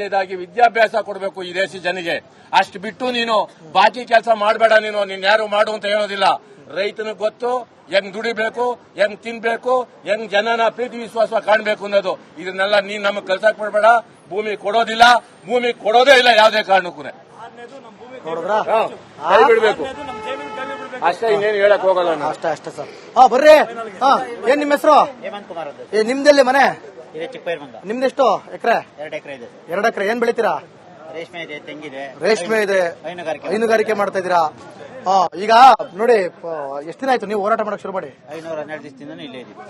ಇದಾಗಿ ವಿದ್ಯಾಭ್ಯಾಸ ಕೊಡಬೇಕು ಈ ದೇಶ ಜನಿಗೆ. ಅಷ್ಟು ಬಿಟ್ಟು ನೀನು ಬಾಕಿ ಕೆಲಸ ಮಾಡಬೇಡ. ನೀನ್ ಯಾರು ಮಾಡು ಅಂತ ಹೇಳೋದಿಲ್ಲ. ರೈತನಿಗೆ ಗೊತ್ತು ಹೆಂಗ್ ದುಡಿಬೇಕು, ಹೆಂಗ್ ತಿನ್ಬೇಕು, ಹೆಂಗ್ ಜನನ ಪ್ರೀತಿ ವಿಶ್ವಾಸ ಕಾಣಬೇಕು ಅನ್ನೋದು. ಇದನ್ನೆಲ್ಲ ನೀನ್ ನಮಗ್ ಕಲ್ಸಕ್ ಮಾಡಬೇಡ. ಭೂಮಿ ಕೊಡೋದಿಲ್ಲ, ಭೂಮಿ ಕೊಡೋದೇ ಇಲ್ಲ ಯಾವುದೇ ಕಾರಣಕ್ಕೂ. ಬಿಡ್ಬೇಕು ಅಷ್ಟೇ, ಇನ್ನೇನು ಹೇಳಕ್ ಹೋಗಲ್ಲ. ಅಷ್ಟೇ ಅಷ್ಟೇ ಸರ್. ಬರ್ರಿ. ಏನ್ ನಿಮ್ಮ ಹೆಸರು? ಹೇಮಂತ್ ಕುಮಾರ್ ಅಂತ. ನಿಮ್ದೆಲ್ಲಿ ಮನೆ? ಚಿಕ್ಕಬೈರಮಂಗ. ನಿಮ್ದೆಷ್ಟು ಎಕರೆ? 2 ಎಕರೆ ಇದೆ. 2 ಎಕರೆ. ಏನ್ ಬೆಳಿತೀರಾ? ರೇಷ್ಮೆ ಇದೆ, ತೆಂಗಿದೆ, ರೇಷ್ಮೆ ಇದೆ, ಹೈನುಗಾರಿಕೆ ಮಾಡ್ತಾ ಇದೀರಾ. ಈಗ ನೋಡಿ, ಎಷ್ಟು ದಿನ ಆಯ್ತು ನೀವು ಹೋರಾಟ ಮಾಡಕ್ ಶುರು ಮಾಡಿ? 512 ದಿವಸದಿಂದ ಇಲ್ಲೇ ಇದೀವಿ.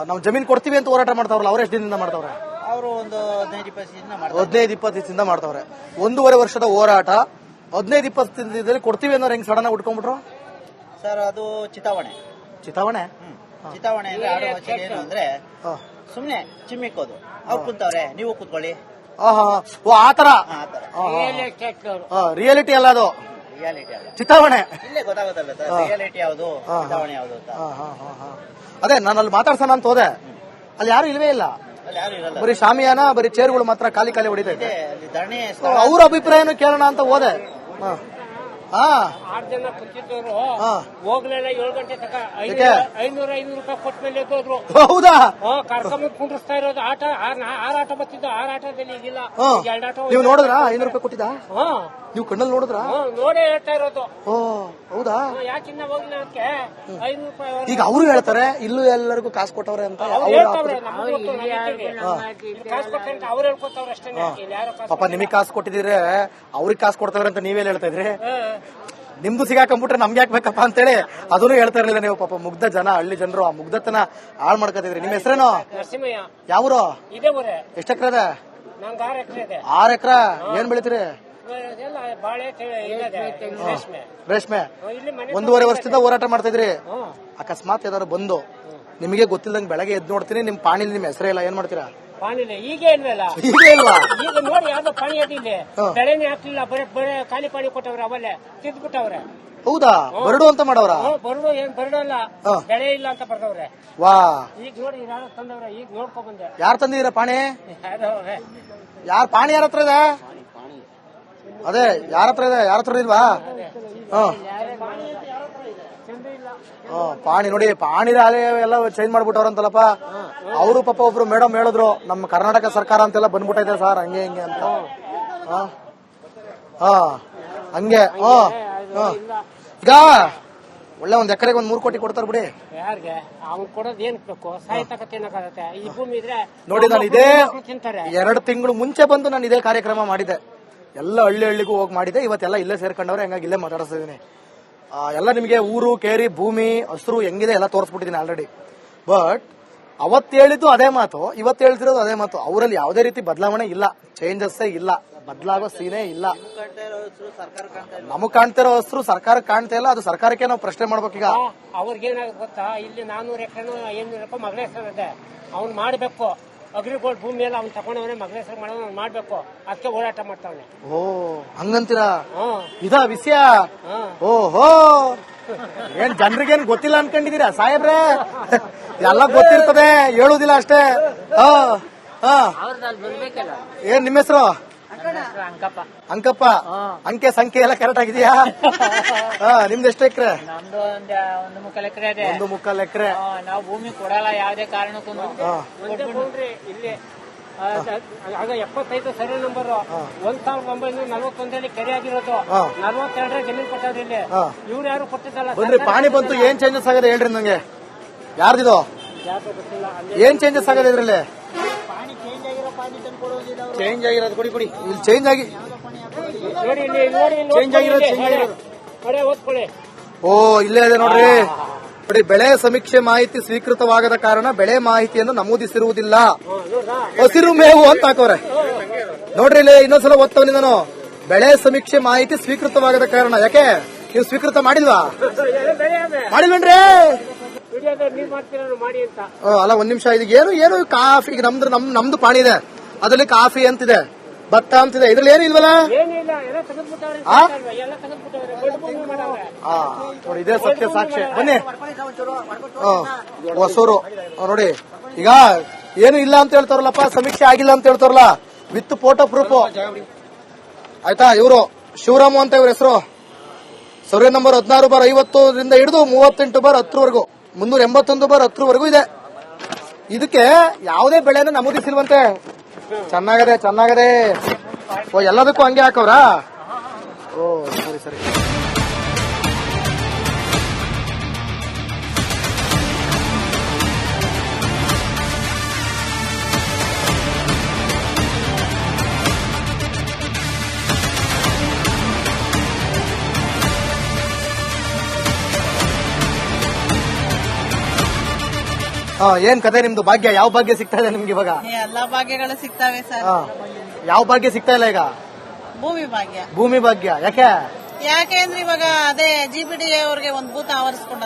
ನಾವು ಜಮೀನ್ ಕೊಡ್ತೀವಿ ಅಂತ ಹೋರಾಟ ಮಾಡ್ತಾವ್ರಲ್ಲ, ಅವ್ರು ಎಷ್ಟು ದಿನದಿಂದ ಮಾಡ್ತಾವ್ರೆ? ಅವರು ಒಂದು 15-20 ದಿನ 15-20 ದಿವಸದಿಂದ ಮಾಡ್ತಾವ್ರೆ. 1.5 ವರ್ಷದ ಹೋರಾಟ 15-20 ದಿನದಲ್ಲಿ ಕೊಡ್ತೀವಿ ಅನ್ನೋರು ಹೆಂಗ್ ಸಡನ್ ಆಗಿ ಉಟ್ಕೊಂಡ್ಬಿಟ್ರು ಸರ್? ಅದು ಚಿತಾವಣೆ. ಚಿತಾವಣೆ ಚಿತಾವಣೆ ಅಂದ್ರೆ ಆಡೋ ವಚನ ಏನು ಅಂದ್ರೆ ಸುಮ್ನೆ ಚಿಮ್ಮಿಕ್ಕೋದು. ಅವ್ರು ಕುಂತವ್ರೆ, ನೀವು ಕೂತ್ಕೊಳ್ಳಿ. ಆತರ ರಿಯಾಲಿಟಿ ಅಲ್ಲ ಅದು, ರಿಯಾಲಿಟಿ ಅಲ್ಲ. ಚಿತಾವಣೆ ಇಲ್ಲೇ ಗೊತ್ತಾಗೋದಲ್ಲ ಸರ್ ರಿಯಾಲಿಟಿ ಯಾವುದು, ಚಿತಾವಣೆ ಯಾವುದು ಅಂತ. ಅದೇ ನಾನು ಅಲ್ಲಿ ಮಾತಾಡ್ಸೋಣ ಅಂತ ಹೋದೆ, ಅಲ್ಲಿ ಯಾರು ಇಲ್ವೇ ಇಲ್ಲ. ಅಲ್ಲಿ ಯಾರು ಇರಲ್ಲ, ಬರೀ ಶಾಮಿಯಾನ, ಬರೀ ಚೇರ್ಗಳು ಮಾತ್ರ ಖಾಲಿ ಖಾಲಿ ಹೊಡಿತಾ ಇದೆ. ಅಲ್ಲಿ ಧರಣಿ ಅವ್ರ ಅಭಿಪ್ರಾಯನೂ ಕೇಳೋಣ ಅಂತ ಹೋದೆ. 6 ಜನ ಕೂತಿದ್ದವರು ಹೋಗ್ಲಿಲ್ಲ. 7 ಗಂಟೆ ತನಕ 500 ರೂಪಾಯಿ ಕೊಟ್ಟ ಮೇಲೆ ಎದ್ದೋದ್ರು. ಹೌದಾ? ಕರ್ಕೊಂಡ್ ಕುಂಡ್ರಿಸ್ತಾ ಇರೋದು. ಆಟ 6 ಆಟ ಬರ್ತಿದ್ದು. 6 ಆಟದಲ್ಲಿ ಈಗಿಲ್ಲ. 2 ಆಟ. ನೀವು ನೋಡಿದ್ರಾ? 500 ರೂಪಾಯಿ ಕೊಟ್ಟಿದ್ದ ನೀವು ಕಣ್ಣಲ್ಲಿ ನೋಡಿದ್ರಾ? ನೋಡೇ ಹೇಳ್ತಾ ಇರೋದು. ಹೌದಾ? ಯಾಕಿನ್ನ ಹೋಗಿಲ್ಲ ಅದಕ್ಕೆ 500 ರೂಪಾಯಿ. ಈಗ ಅವರು ಹೇಳ್ತಾರೆ ಇಲ್ಲೂ ಎಲ್ಲರಿಗೂ ಕಾಸು ಕೊಟ್ಟವ್ರೆ ಅಂತ. ಕಾಸು ಕೊಟ್ಟೆ ಅಂತ ಅವ್ರು ಹೇಳ್ಕೊತವ್ರೆ ಅಷ್ಟೇ. ಪಾಪ ನಿಮಗೆ ಕಾಸು ಕೊಟ್ಟಿದ್ರೆ ಅವ್ರಿಗೆ ಕಾಸು ಕೊಡ್ತಾವ್ರೆ ಅಂತ ನೀವೇನ್ ಹೇಳ್ತಾ ಇದ್ರಿ? ನಿಮ್ದು ಸಿಗಾಕೊಂಡ್ಬಿಟ್ರೆ ನಮ್ಗೆ ಯಾಕೆ ಬೇಕಪ್ಪ ಅಂತೇಳಿ ಅದನ್ನು ಹೇಳ್ತಾ ಇರ್ಲಿಲ್ಲ ನೀವು. ಪಾಪ ಮುಗ್ಧ ಜನ, ಹಳ್ಳಿ ಜನರು ಆ ಮುಗ್ಧತನ ಹಾಳು ಮಾಡ್ಕೊತಿದ್ರಿ. ನಿಮ್ಮ ಹೆಸರೇನು? ನರಸಿಂಹಯ್ಯ. ಯಾವ್ರು? ಇದೇ ಊರೇ. ಎಷ್ಟು ಎಕರೆ ಇದೆ? ನಂಗೆ 6 ಎಕರೆ ಇದೆ. 6 ಎಕರೆ. ಏನ್ ಬೆಳಿತೀರಿ? ಬಾಳೆ, ರೇಷ್ಮೆ. ರೇಷ್ಮೆ. 1.5 ವರ್ಷದಿಂದ ಹೋರಾಟ ಮಾಡ್ತಾ ಇದ್ರಿ. ಅಕಸ್ಮಾತ್ ಏನಾದ್ರು ಬಂದು ನಿಮಗೆ ಗೊತ್ತಿಲ್ಲದಂಗೆ ಬೆಳಗ್ಗೆ ಎದ್ದು ನೋಡ್ತೀನಿ ನಿಮ್ ಪಾಣಿಲಿ ನಿಮ್ ಹೆಸರೇ ಇಲ್ಲ, ಏನ್ ಮಾಡ್ತೀರಾ? ಪಾಣಿಲೆ ಈಗ ಇಲ್ವಲ್ಲ. ಈಗ ಇಲ್ವಾ? ಈಗ ನೋಡಿ ಯಾವ್ದೋ ಪಾಣಿ ಅದಿಲ್ಲ, ಬೆಳೆನೇ ಹಾಕ್ಲಿಲ್ಲ. ಬರೀ ಖಾಲಿ ಪಾಣಿ ಕೊಟ್ಟವ್ರೆ. ಅವಲ್ಲೇ ತಿದ್ಬಿಟ್ಟವ್ರೆ. ಹೌದಾ? ಬರಡು ಅಂತ ಮಾಡವ್ರ? ಬರಡು ಏನ್ ಬರಡಲ್ಲ, ಬೆಳೆ ಇಲ್ಲ ಅಂತ ಬರ್ದವ್ರೆ. ವಾ, ಈಗ ನೋಡಿ ಯಾರು ತಂದವ್ರೆ, ಈಗ ನೋಡ್ಕೊ ಬಂದೆ. ಯಾರು ತಂದಿದ್ದೀರಾ ಪಾಣಿ? ಯಾರು ಪಾಣಿ? ಯಾರ ಹತ್ರ ಇದೆ? ಅದೇ ಯಾರ ಹತ್ರ ಇದೆ? ಯಾರ ಹತ್ರ ಇಲ್ವಾ? ಪಾಣಿ ನೋಡಿ, ಪಾಣಿ ಎಲ್ಲ ಚೇಂಜ್ ಮಾಡ್ಬಿಟ್ಟವ್ರಂತಲ್ಲಪ್ಪ. ಅವರು ಪಾಪ ಒಬ್ರು ಮೇಡಮ್ ಹೇಳಿದ್ರು, ನಮ್ಮ ಕರ್ನಾಟಕ ಸರ್ಕಾರ ಅಂತೆಲ್ಲ ಬಂದ್ಬಿಟ್ಟೈತೆ ಸರ್, ಹಂಗೆ ಹಿಂಗೆ ಅಂತ. ಹಂಗೆ. ಈಗ ಒಳ್ಳೆ 1 ಎಕರೆಗೆ 3 ಕೋಟಿ ಕೊಡ್ತಾರ ಬಿಡಿ. ಯಾರಿಗೆ ಅವ್ನು ಕೊಡೋದು ಏನ್ ಬೇಕು? ಸಾಹಿತ್ಯಕತೆ ಈ ಭೂಮಿ ಇದ್ರೆ ನೋಡಿ. ನಾನು ಇದೇ ತಿಂತಾರೆ. 2 ತಿಂಗಳು ಮುಂಚೆ ಬಂದು ನಾನು ಇದೇ ಕಾರ್ಯಕ್ರಮ ಮಾಡಿದ್ದೆ. ಎಲ್ಲ ಹಳ್ಳಿಗೂ ಹೋಗಿ ಮಾಡಿದೆ. ಇವತ್ತೆಲ್ಲ ಇಲ್ಲೇ ಸೇರ್ಕೊಂಡವ್ರೆ, ಹಂಗಾಗಿ ಇಲ್ಲೇ ಮಾತಾಡಿಸ್ತಿದ್ದೀನಿ. ಎಲ್ಲ ನಿಮಗೆ ಊರು, ಕೇರಿ, ಭೂಮಿ, ಹಸಿರು ಹೆಂಗಿದೆ ಎಲ್ಲ ತೋರಿಸ್ಬಿಟ್ಟಿದ್ದೀನಿ ಆಲ್ರೆಡಿ. ಬಟ್ ಅವತ್ತು ಹೇಳಿದ್ದು ಅದೇ ಮಾತು, ಇವತ್ತು ಹೇಳ್ತಿರೋದು ಅದೇ ಮಾತು. ಅವರಲ್ಲಿ ಯಾವುದೇ ರೀತಿ ಬದಲಾವಣೆ ಇಲ್ಲ, ಚೇಂಜಸ್ಸೇ ಇಲ್ಲ, ಬದಲಾಗೋ ಸೀನೇ ಇಲ್ಲ. ನಮಗ್ ಕಾಣ್ತಿರೋ ಹಸಿರು ಸರ್ಕಾರಕ್ಕೆ ಕಾಣ್ತಾ ಇಲ್ಲ. ಅದು ಸರ್ಕಾರಕ್ಕೆ ನಾವು ಪ್ರಶ್ನೆ ಮಾಡ್ಬೇಕೀಗ. ಅವ್ರಿಗೇನಾಗುತ್ತೆ ಗೊತ್ತಾ? ಇಲ್ಲಿ 400 ಎಕರೆ 500 ರೂಪಾಯಿ ಮಗಳ ಹೆಸರು ಇದೆ. ಅವ್ನು ಮಾಡ್ಬೇಕು. ಅಗ್ರಿಗೋಲ್ಡ್ ಭೂಮಿ ಎಲ್ಲ ಅವ್ನು ತಗೊಂಡವನೇ, ಮಗಳ ಹೆಸರು ಮಾಡೋದು ಮಾಡ್ಬೇಕು. ಅದಕ್ಕೆ ಹೋರಾಟ ಮಾಡ್ತಾವನೆ. ಓ, ಹಂಗಂತೀರಾ? ಇದಾ ವಿಷಯ? ಓಹೋ, ಏನ್ ಜನರಿಗೇನ್ ಗೊತ್ತಿಲ್ಲ ಅನ್ಕೊಂಡಿದೀರಾ ಸಾಹೇಬ್ರೆ? ಎಲ್ಲ ಗೊತ್ತಿರ್ತದೆ, ಹೇಳುದಿಲ್ಲ ಅಷ್ಟೇ. ಏನ್ ನಿಮ್ಮ ಹೆಸರು? ಅಂಕಪ್ಪ. ಅಂಕೆ ಸಂಖ್ಯೆ ಎಲ್ಲ ಕರೆಕ್ಟ್ ಆಗಿದೆಯಾ? ನಿಮ್ದು ಎಷ್ಟು ಎಕರೆ? ನಮ್ದು 1 ಎಕರೆ ಇದೆ. 1.25 ಎಕರೆ. ನಾವು ಭೂಮಿ ಕೊಡಲ್ಲ ಯಾವುದೇ ಕಾರಣಕ್ಕೂ. ಇಲ್ಲಿ ಆಗ 75 ಸರ್ವೆ ನಂಬರ್ 1941 ಕೆರೆ ಆಗಿರೋದು. 42 ಜಮೀನು ಕೊಟ್ಟವ್ರಿ ಇಲ್ಲಿ. ಇವ್ರು ಯಾರು ಕೊಟ್ಟಿದ್ದಲ್ಲ. ಬನ್ರಿ, ಪಾಣಿ ಬಂತು. ಏನ್ ಚೇಂಜಸ್ ಆಗದೆ ಹೇಳ್ರಿ ನಂಗೆ. ಯಾರ್ದಿದು? ಏನ್ ಚೇಂಜಸ್ ಆಗದೆ ಇದ್ರಲ್ಲಿ? ಚೇಂಜ್ ಆಗಿರೋದು ಕೊಡಿ. ಇಲ್ಲಿ ಚೇಂಜ್ ಆಗಿ ಚೇಂಜ್ ಆಗಿರೋದು. ಓ, ಇಲ್ಲೇ ಇದೆ ನೋಡ್ರಿ. ನೋಡಿ, ಬೆಳೆ ಸಮೀಕ್ಷೆ ಮಾಹಿತಿ ಸ್ವೀಕೃತವಾಗದ ಕಾರಣ ಬೆಳೆ ಮಾಹಿತಿಯನ್ನು ನಮೂದಿಸಿರುವುದಿಲ್ಲ. ಹಸಿರು ಮೇವು ಅಂತ ಹಾಕೋರೆ ನೋಡ್ರಿ. ಇಲ್ಲಿ ಇನ್ನೊಂದ್ಸಲ ಓದ್ತವನಿ ನಾನು. ಬೆಳೆ ಸಮೀಕ್ಷೆ ಮಾಹಿತಿ ಸ್ವೀಕೃತವಾಗದ ಕಾರಣ. ಯಾಕೆ ನೀವು ಸ್ವೀಕೃತ ಮಾಡಿಲ್ವಾ? ಮಾಡಿಲ್ವೇನ್ರಿ? ಅಲ್ಲ, 1 ನಿಮಿಷ. ಇದೀಗ ಏನು ಕಾಫಿ? ಈಗ ನಮ್ದು ಪಾಣಿ ಇದೆ, ಅದರಲ್ಲಿ ಕಾಫಿ ಅಂತಿದೆ, ಭತ್ತ ಅಂತಿದೆ. ಇದ್ರಲ್ಲಿ ಏನು ಇಲ್ವಲ್ಲ? ನೋಡಿ, ಇದೇ ಸತ್ಯ ಸಾಕ್ಷಿ. ಬನ್ನಿ. ಹೊಸೂರು ನೋಡಿ. ಈಗ ಏನು ಇಲ್ಲ ಅಂತ ಹೇಳ್ತಾರಲ್ಲಪ್ಪ, ಸಮೀಕ್ಷೆ ಆಗಿಲ್ಲ ಅಂತ ಹೇಳ್ತಾರಲ್ಲ. With photo proof. ಆಯ್ತಾ? ಇವರು ಶಿವರಾಮು ಅಂತ ಇವ್ರ ಹೆಸರು. ಸರ್ವೆ ನಂಬರ್ 16/50 ಹಿಡಿದು 38/10 381/10 ಇದೆ. ಇದಕ್ಕೆ ಯಾವುದೇ ಬೆಳೆನ ನಮೂದಿಸಿಲ್ವಂತೆ. ಚೆನ್ನಾಗದೆ. ಓ, ಎಲ್ಲದಕ್ಕೂ ಹಂಗೆ ಹಾಕವ್ರಾ? ಓ, ಸರಿ. ಏನ್ ಕತೆ ನಿಮ್ದು? ಭಾಗ್ಯ ಯಾವ ಭಾಗ್ಯ ಸಿಗ್ತಾ ಇದೆ ನಿಮ್ಗೆ ಇವಾಗ? ಎಲ್ಲಾ ಭಾಗ್ಯಗಳು ಸಿಗ್ತಾವೆ ಸರ್. ಯಾವ ಭಾಗ್ಯ ಸಿಗ್ತಾ ಇಲ್ಲ ಈಗ? ಭೂಮಿ ಭಾಗ್ಯ. ಭೂಮಿ ಭಾಗ್ಯ ಯಾಕೆ? ಯಾಕೆ ಅಂದ್ರೆ ಇವಾಗ ಅದೇ GPD ಅವ್ರಿಗೆ ಒಂದು ಭೂತ ಆವರಿಸ್ಕೊಂಡಂತ